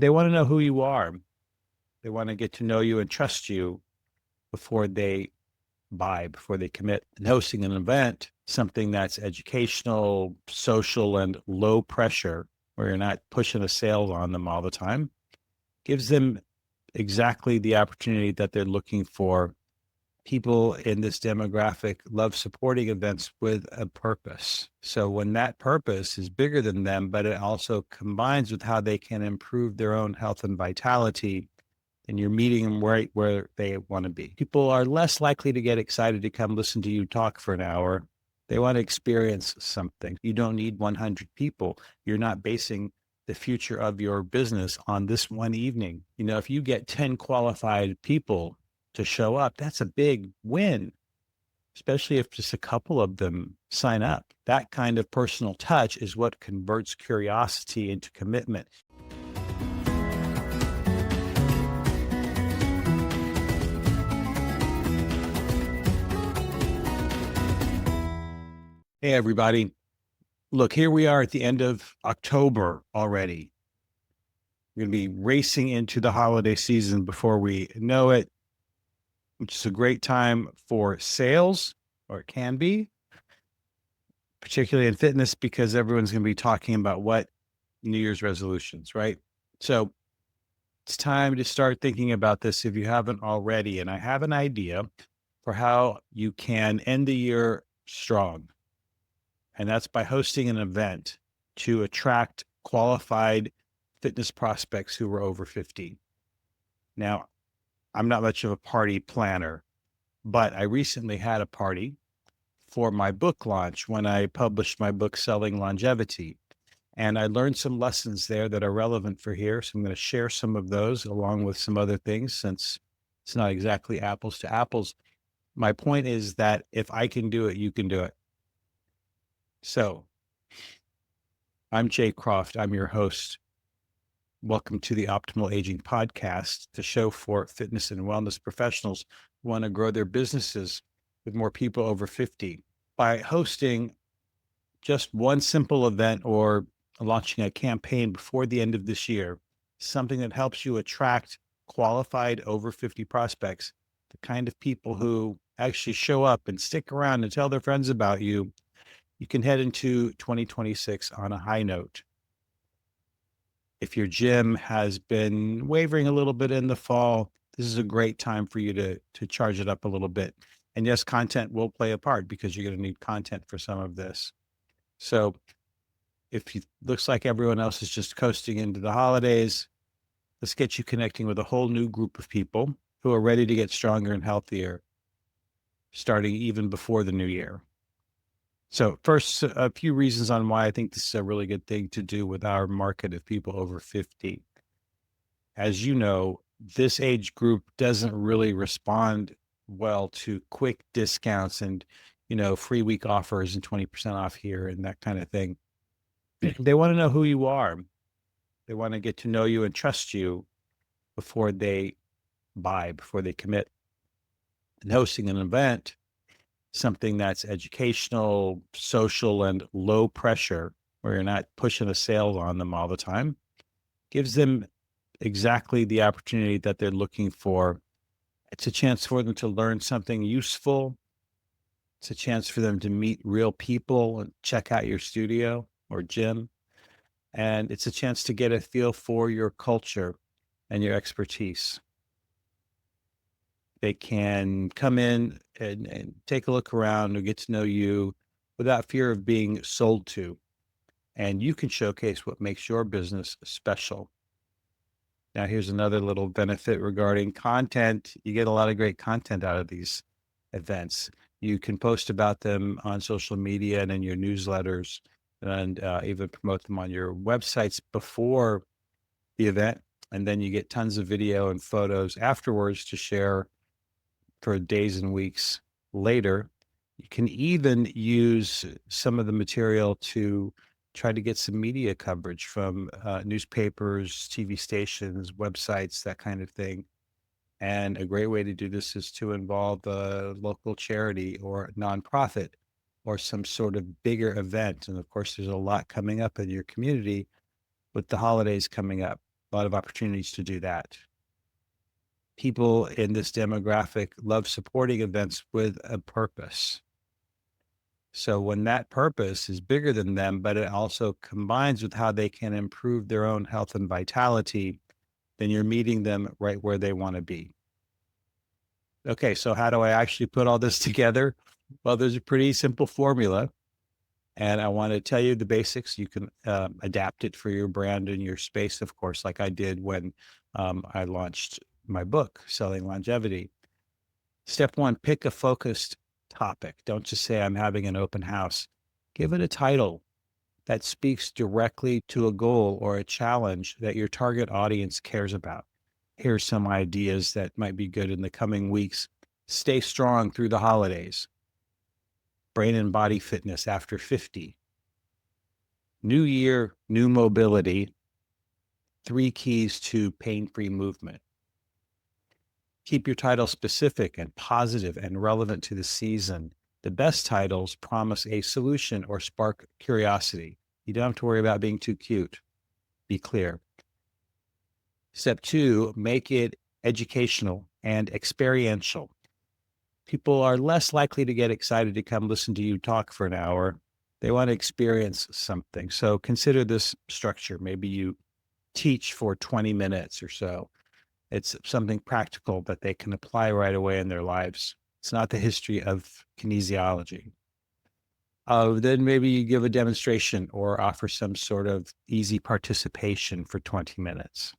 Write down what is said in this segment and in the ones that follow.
They want to know who you are. They want to get to know you and trust you before they buy, before they commit. And hosting an event, something that's educational, social, and low pressure, where you're not pushing a sale on them all the time, gives them exactly the opportunity that they're looking for. People in this demographic love supporting events with a purpose. So when that purpose is bigger than them, but it also combines with how they can improve their own health and vitality, and you're meeting them right where they want to be. People are less likely to get excited to come listen to you talk for an hour. They want to experience something. You don't need 100 people. You're not basing the future of your business on this one evening. If you get 10 qualified people to show up, that's a big win, especially if just a couple of them sign up. That kind of personal touch is what converts curiosity into commitment. Hey, everybody. Look, here we are at the end of October already. We're going to be racing into the holiday season before we know it, which is a great time for sales, or it can be, particularly in fitness, because everyone's going to be talking about what New Year's resolutions, right? So it's time to start thinking about this if you haven't already. And I have an idea for how you can end the year strong. And that's by hosting an event to attract qualified fitness prospects who are over 50. Now, I'm not much of a party planner, but I recently had a party for my book launch when I published my book, Selling Longevity. And I learned some lessons there that are relevant for here. So I'm going to share some of those along with some other things, since it's not exactly apples to apples. My point is that if I can do it, you can do it. So I'm Jay Croft. I'm your host. Welcome to the Optimal Aging Podcast, the show for fitness and wellness professionals who want to grow their businesses with more people over 50. By hosting just one simple event or launching a campaign before the end of this year, something that helps you attract qualified over 50 prospects, the kind of people who actually show up and stick around and tell their friends about you, you can head into 2026 on a high note. If your gym has been wavering a little bit in the fall, this is a great time for you to charge it up a little bit. And yes, content will play a part because you're going to need content for some of this. So if it looks like everyone else is just coasting into the holidays, let's get you connecting with a whole new group of people who are ready to get stronger and healthier, starting even before the new year. So first, a few reasons on why I think this is a really good thing to do with our market of people over 50. As you know, this age group doesn't really respond well to quick discounts and, free week offers and 20% off here and that kind of thing. They want to know who you are. They want to get to know you and trust you before they buy, before they commit. And hosting an event, something that's educational, social, and low pressure, where you're not pushing a sale on them all the time, gives them exactly the opportunity that they're looking for. It's a chance for them to learn something useful. It's a chance for them to meet real people and check out your studio or gym. And it's a chance to get a feel for your culture and your expertise. They can come in and take a look around and get to know you without fear of being sold to. And you can showcase what makes your business special. Now, here's another little benefit regarding content. You get a lot of great content out of these events. You can post about them on social media and in your newsletters, and even promote them on your websites before the event. And then you get tons of video and photos afterwards to share for days and weeks later. You can even use some of the material to try to get some media coverage from newspapers, TV stations, websites, that kind of thing. And a great way to do this is to involve a local charity or nonprofit or some sort of bigger event. And of course, there's a lot coming up in your community with the holidays coming up. A lot of opportunities to do that. People in this demographic love supporting events with a purpose. So when that purpose is bigger than them, but it also combines with how they can improve their own health and vitality, then you're meeting them right where they want to be. Okay, so how do I actually put all this together? Well, there's a pretty simple formula, and I want to tell you the basics. You can adapt it for your brand and your space, of course, like I did when I launched my book, Selling Longevity. Step one, pick a focused topic. Don't just say, I'm having an open house. Give it a title that speaks directly to a goal or a challenge that your target audience cares about. Here's some ideas that might be good in the coming weeks. Stay strong through the holidays. Brain and body fitness after 50. New year, new mobility. 3 keys to pain-free movement. Keep your title specific and positive and relevant to the season. The best titles promise a solution or spark curiosity. You don't have to worry about being too cute. Be clear. Step 2, make it educational and experiential. People are less likely to get excited to come listen to you talk for an hour. They want to experience something. So consider this structure. Maybe you teach for 20 minutes or so. It's something practical that they can apply right away in their lives. It's not the history of kinesiology. Then maybe you give a demonstration or offer some sort of easy participation for 20 minutes.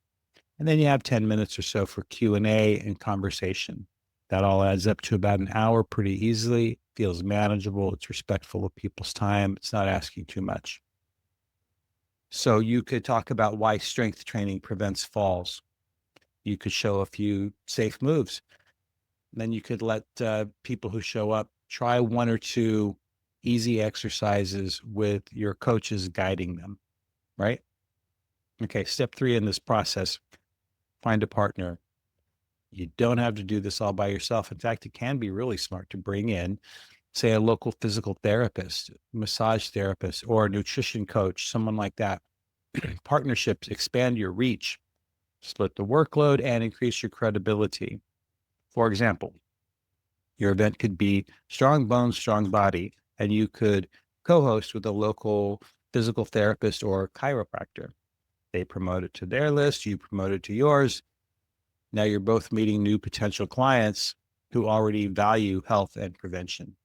And then you have 10 minutes or so for Q&A and conversation. That all adds up to about an hour pretty easily, feels manageable, it's respectful of people's time, it's not asking too much. So you could talk about why strength training prevents falls. You could show a few safe moves. Then you could let people who show up try 1 or 2 easy exercises with your coaches guiding them, right? Okay, step 3 in this process, find a partner. You don't have to do this all by yourself. In fact, it can be really smart to bring in, say, a local physical therapist, massage therapist, or a nutrition coach, someone like that. Partnerships expand your reach, split the workload, and increase your credibility. For example, your event could be strong bones, strong body, and you could co-host with a local physical therapist or chiropractor. They promote it to their list, you promote it to yours. Now you're both meeting new potential clients who already value health and prevention.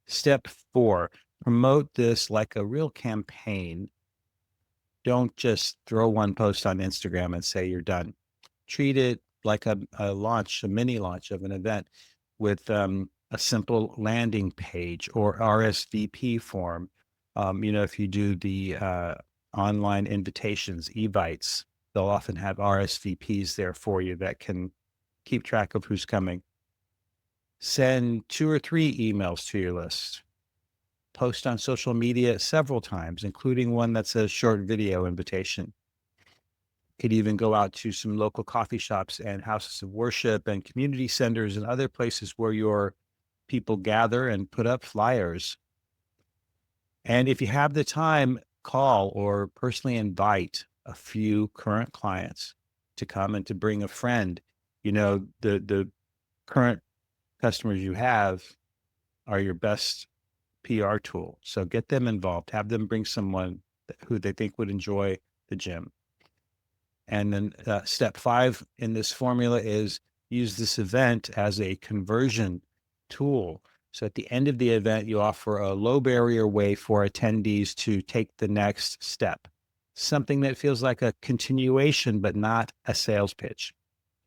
Step 4, promote this like a real campaign. Don't just throw one post on Instagram and say you're done. Treat it like a launch, a mini launch of an event with a simple landing page or RSVP form. If you do the online invitations, evites, they'll often have RSVPs there for you that can keep track of who's coming. Send 2 or 3 emails to your list. Post on social media several times, including one that's a short video invitation. Could even go out to some local coffee shops and houses of worship and community centers and other places where your people gather and put up flyers. And if you have the time, call or personally invite a few current clients to come and to bring a friend. The current customers you have are your best PR tool. So get them involved, have them bring someone who they think would enjoy the gym. And then step 5 in this formula is use this event as a conversion tool. So at the end of the event, you offer a low barrier way for attendees to take the next step, something that feels like a continuation, but not a sales pitch,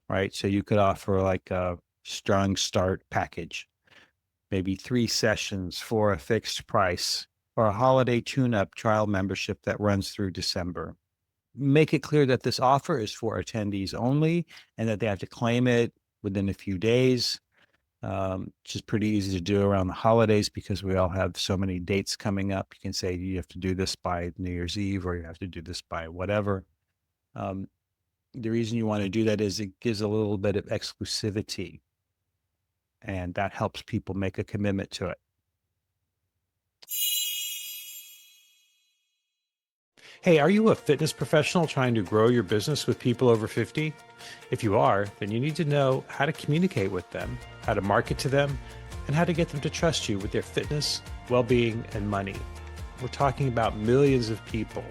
right? So you could offer like a strong start package, maybe 3 sessions for a fixed price, or a holiday tune-up trial membership that runs through December. Make it clear that this offer is for attendees only and that they have to claim it within a few days, which is pretty easy to do around the holidays because we all have so many dates coming up. You can say you have to do this by New Year's Eve or you have to do this by whatever. The reason you want to do that is it gives a little bit of exclusivity, and that helps people make a commitment to it. Hey, are you a fitness professional trying to grow your business with people over 50? If you are, then you need to know how to communicate with them, how to market to them, and how to get them to trust you with their fitness, well-being, and money. We're talking about millions of people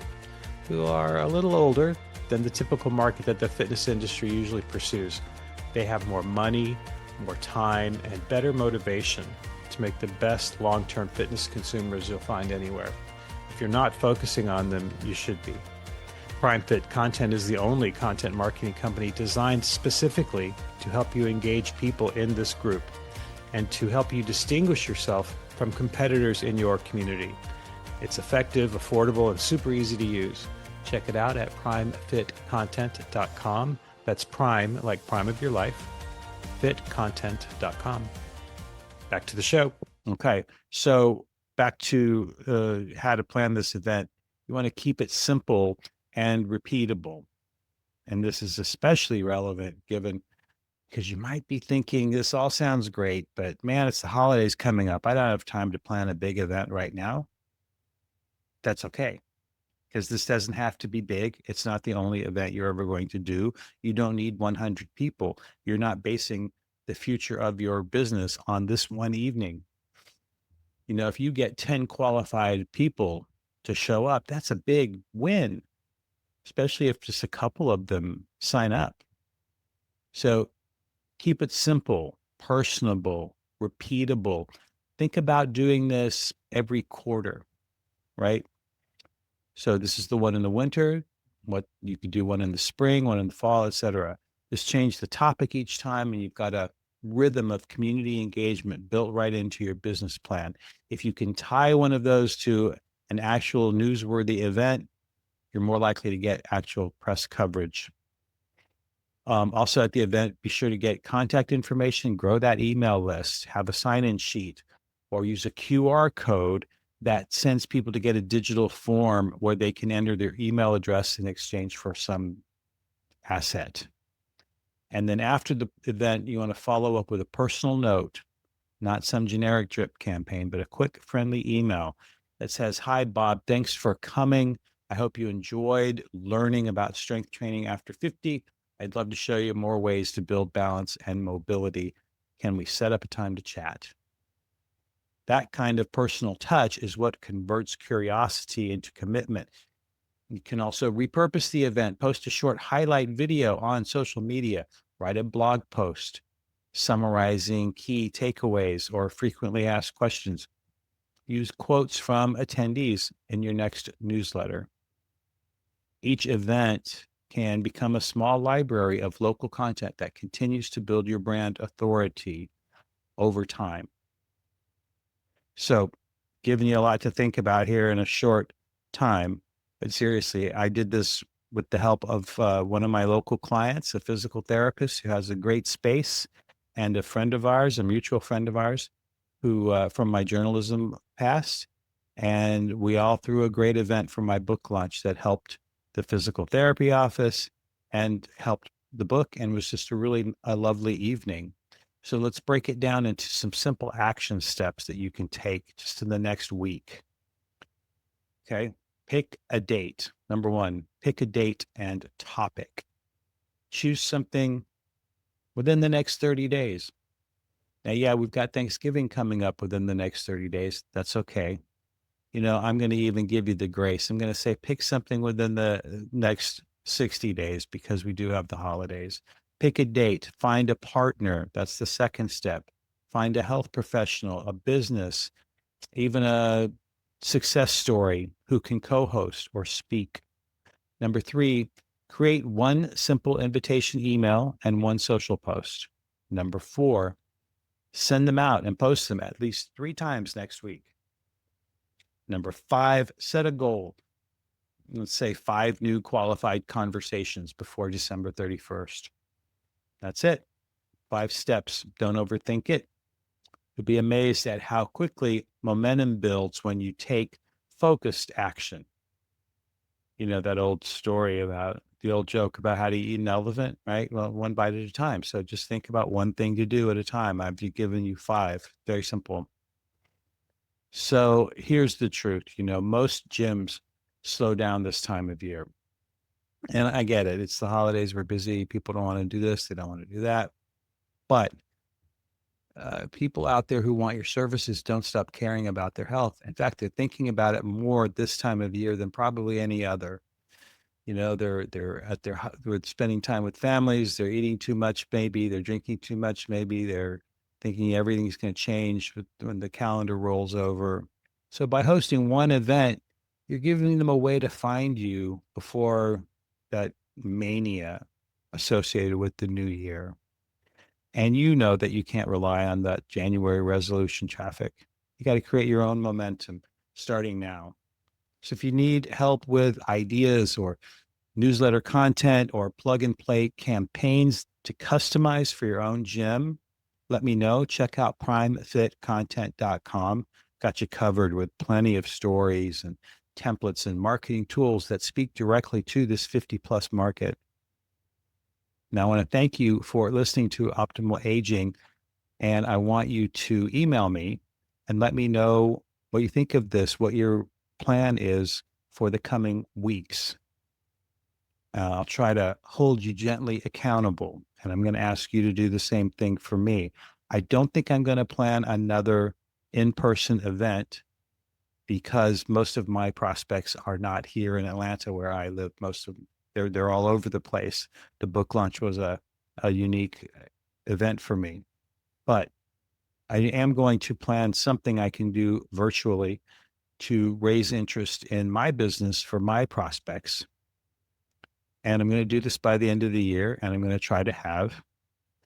who are a little older than the typical market that the fitness industry usually pursues. They have more money, more time, and better motivation to make the best long-term fitness consumers you'll find anywhere. If you're not focusing on them, you should be. Prime Fit Content is the only content marketing company designed specifically to help you engage people in this group and to help you distinguish yourself from competitors in your community. It's effective, affordable, and super easy to use. Check it out at primefitcontent.com. That's prime, like prime of your life, fitcontent.com. Back to the show. Okay, so back to how to plan this event. You want to keep it simple and repeatable. And this is especially relevant given because you might be thinking this all sounds great, but man, it's the holidays coming up. I don't have time to plan a big event right now. That's okay, because this doesn't have to be big. It's not the only event you're ever going to do. You don't need 100 people. You're not basing the future of your business on this one evening. You know, if you get 10 qualified people to show up, that's a big win, especially if just a couple of them sign up. So keep it simple, personable, repeatable. Think about doing this every quarter, right? So this is the one in the winter. What you could do one in the spring, one in the fall, etc. Just change the topic each time, and you've got a rhythm of community engagement built right into your business plan. If you can tie one of those to an actual newsworthy event, you're more likely to get actual press coverage. Also at the event, be sure to get contact information, grow that email list, have a sign-in sheet, or use a QR code that sends people to get a digital form where they can enter their email address in exchange for some asset. And then after the event, you want to follow up with a personal note, not some generic drip campaign, but a quick, friendly email that says, "Hi, Bob, thanks for coming. I hope you enjoyed learning about strength training after 50. I'd love to show you more ways to build balance and mobility. Can we set up a time to chat?" That kind of personal touch is what converts curiosity into commitment. You can also repurpose the event, post a short highlight video on social media, write a blog post summarizing key takeaways or frequently asked questions. Use quotes from attendees in your next newsletter. Each event can become a small library of local content that continues to build your brand authority over time. So, giving you a lot to think about here in a short time, but seriously, I did this with the help of one of my local clients, a physical therapist who has a great space, and a friend of ours, a mutual friend of ours, who from my journalism past. And we all threw a great event for my book launch that helped the physical therapy office and helped the book, and was just a lovely evening. So let's break it down into some simple action steps that you can take just in the next week. Okay. Pick a date. Number one, pick a date and topic. Choose something within the next 30 days. Now, yeah, we've got Thanksgiving coming up within the next 30 days. That's okay. You know, I'm going to even give you the grace. I'm going to say pick something within the next 60 days because we do have the holidays. Pick a date, find a partner. That's the second step. Find a health professional, a business, even a success story who can co-host or speak. Number three, create one simple invitation email and one social post. Number four, send them out and post them at least 3 times next week. Number five, set a goal. Let's say 5 new qualified conversations before December 31st. That's it. 5 steps. Don't overthink it. You'll be amazed at how quickly momentum builds when you take focused action. You know, that old story about the old joke about how to eat an elephant, right? Well, one bite at a time. So just think about one thing to do at a time. I've given you 5. Very simple. So here's the truth. You know, most gyms slow down this time of year. And I get it. It's the holidays. We're busy. People don't want to do this. They don't want to do that. But people out there who want your services don't stop caring about their health. In fact, they're thinking about it more this time of year than probably any other. They're spending time with families. They're eating too much, maybe. They're drinking too much, maybe. They're thinking everything's going to change when the calendar rolls over. So by hosting one event, you're giving them a way to find you before that mania associated with the new year. And you know that you can't rely on that January resolution traffic. You got to create your own momentum starting now. So if you need help with ideas or newsletter content or plug and play campaigns to customize for your own gym, let me know. Check out primefitcontent.com. Got you covered with plenty of stories and templates and marketing tools that speak directly to this 50 plus market. Now, I want to thank you for listening to Optimal Aging, and I want you to email me and let me know what you think of this, what your plan is for the coming weeks. I'll try to hold you gently accountable, and I'm going to ask you to do the same thing for me. I don't think I'm going to plan another in-person event because most of my prospects are not here in Atlanta where I live. Most of them, they're all over the place. The book launch was a unique event for me, but I am going to plan something I can do virtually to raise interest in my business for my prospects. And I'm going to do this by the end of the year, and I'm going to try to have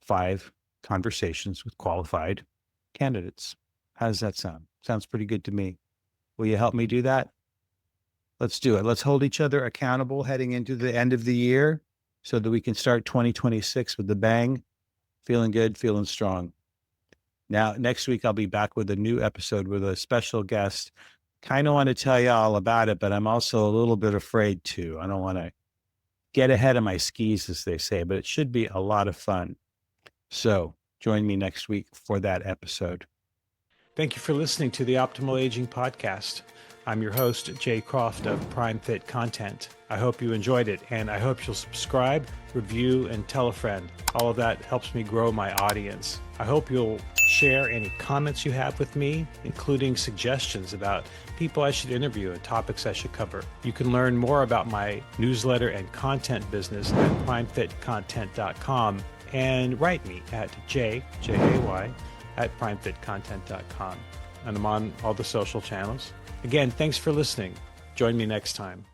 5 conversations with qualified candidates. How does that sound? Sounds pretty good to me. Will you help me do that? Let's do it. Let's hold each other accountable heading into the end of the year so that we can start 2026 with a bang, feeling good, feeling strong. Now, next week, I'll be back with a new episode with a special guest. Kind of want to tell you all about it, but I'm also a little bit afraid to. I don't want to get ahead of my skis, as they say, but it should be a lot of fun. So join me next week for that episode. Thank you for listening to the Optimal Aging Podcast. I'm your host, Jay Croft of Prime Fit Content. I hope you enjoyed it, and I hope you'll subscribe, review, and tell a friend. All of that helps me grow my audience. I hope you'll share any comments you have with me, including suggestions about people I should interview and topics I should cover. You can learn more about my newsletter and content business at primefitcontent.com and write me at jay, J-A-Y, at primefitcontent.com. And I'm on all the social channels. Again, thanks for listening. Join me next time.